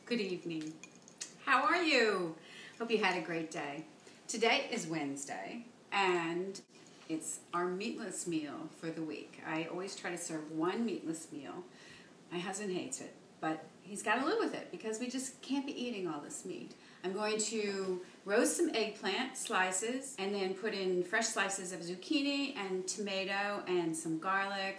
Good evening. How are you? Hope you had a great day. Today is Wednesday, and it's our meatless meal for the week. I always try to serve one meatless meal. My husband hates it, but he's got to live with it because we just can't be eating all this meat. I'm going to roast some eggplant slices and then put in fresh slices of zucchini and tomato and some garlic,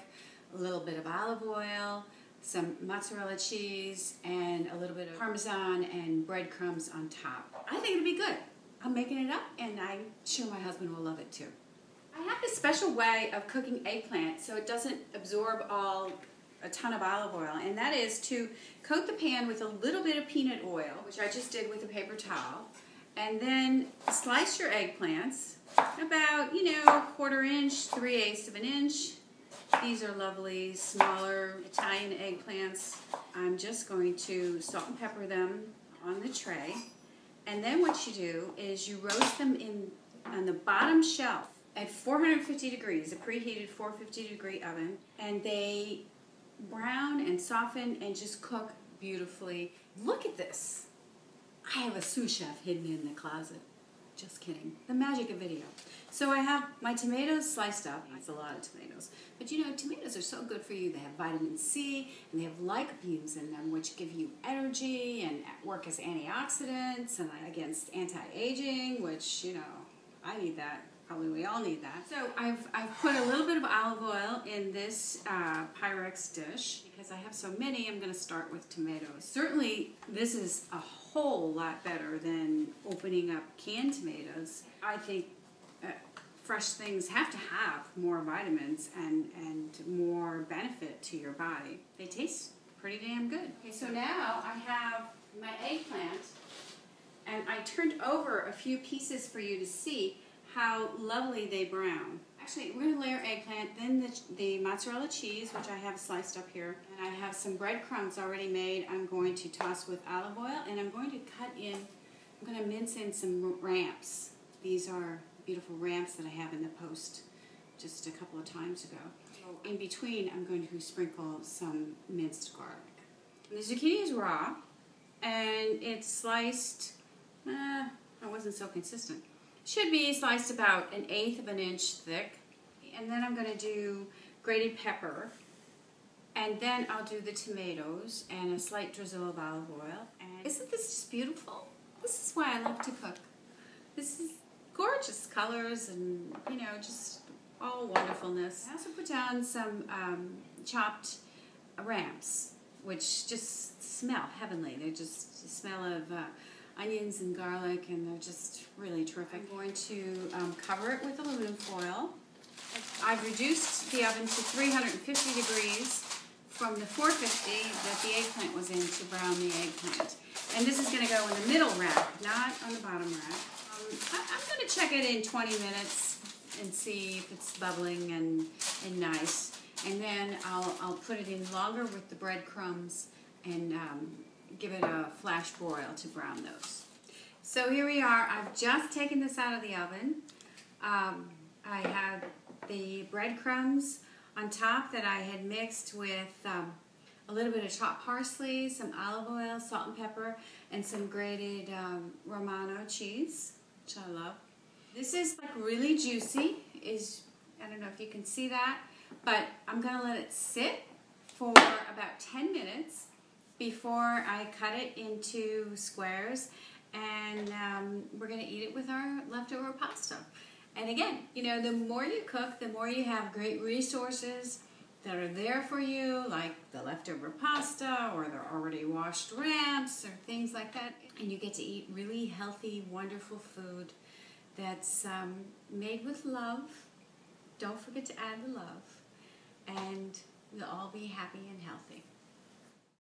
a little bit of olive oil, some mozzarella cheese, and a little bit of parmesan and breadcrumbs on top. I think it'll be good. I'm making it up, and I'm sure my husband will love it too. I have this special way of cooking eggplant so it doesn't absorb a ton of olive oil, and that is to coat the pan with a little bit of peanut oil, which I just did with a paper towel, and then slice your eggplants about, a 1/4 inch, 3/8 of an inch. These are lovely, smaller Italian eggplants. I'm just going to salt and pepper them on the tray. And then what you do is you roast them on the bottom shelf at 450 degrees, a preheated 450 degree oven. And they brown and soften and just cook beautifully. Look at this. I have a sous chef hidden in the closet. Just kidding. The magic of video. So I have my tomatoes sliced up. It's a lot of tomatoes. But tomatoes are so good for you. They have vitamin C and they have lycopenes in them, which give you energy and work as antioxidants and against anti-aging, which, I need that. Probably we all need that. So I've put a little bit of olive oil in this Pyrex dish. Because I have so many, I'm going to start with tomatoes. Certainly, this is a whole lot better than opening up canned tomatoes. I think fresh things have to have more vitamins and more benefit to your body. They taste pretty damn good. Okay, so now I have my eggplant, and I turned over a few pieces for you to see how lovely they brown. Actually, we're going to layer eggplant, then the mozzarella cheese, which I have sliced up here, and I have some breadcrumbs already made. I'm going to toss with olive oil, and I'm going to I'm going to mince in some ramps. These are beautiful ramps that I have in the post just a couple of times ago. In between, I'm going to sprinkle some minced garlic. The zucchini is raw, and it's sliced, I wasn't so consistent. Should be sliced about 1/8 of an inch thick. And then I'm going to do grated pepper. And then I'll do the tomatoes and a slight drizzle of olive oil. And isn't this just beautiful? This is why I love to cook. This is gorgeous colors and, just all wonderfulness. I also put down some chopped ramps, which just smell heavenly. They just smell of onions and garlic, and they're just really terrific. I'm going to cover it with aluminum foil. I've reduced the oven to 350 degrees from the 450 that the eggplant was in to brown the eggplant. And this is going to go in the middle rack, not on the bottom rack. I'm going to check it in 20 minutes and see if it's bubbling and nice. And then I'll put it in longer with the breadcrumbs and give it a flash broil to brown those. So here we are. I've just taken this out of the oven. I have the breadcrumbs on top that I had mixed with a little bit of chopped parsley, some olive oil, salt and pepper, and some grated Romano cheese, which I love. This is like really juicy. I don't know if you can see that, but I'm going to let it sit for about 10 minutes before I cut it into squares, and we're going to eat it with our leftover pasta. And again, the more you cook, the more you have great resources that are there for you, like the leftover pasta or the already washed ramps or things like that. And you get to eat really healthy, wonderful food that's made with love. Don't forget to add the love, and we'll all be happy and healthy.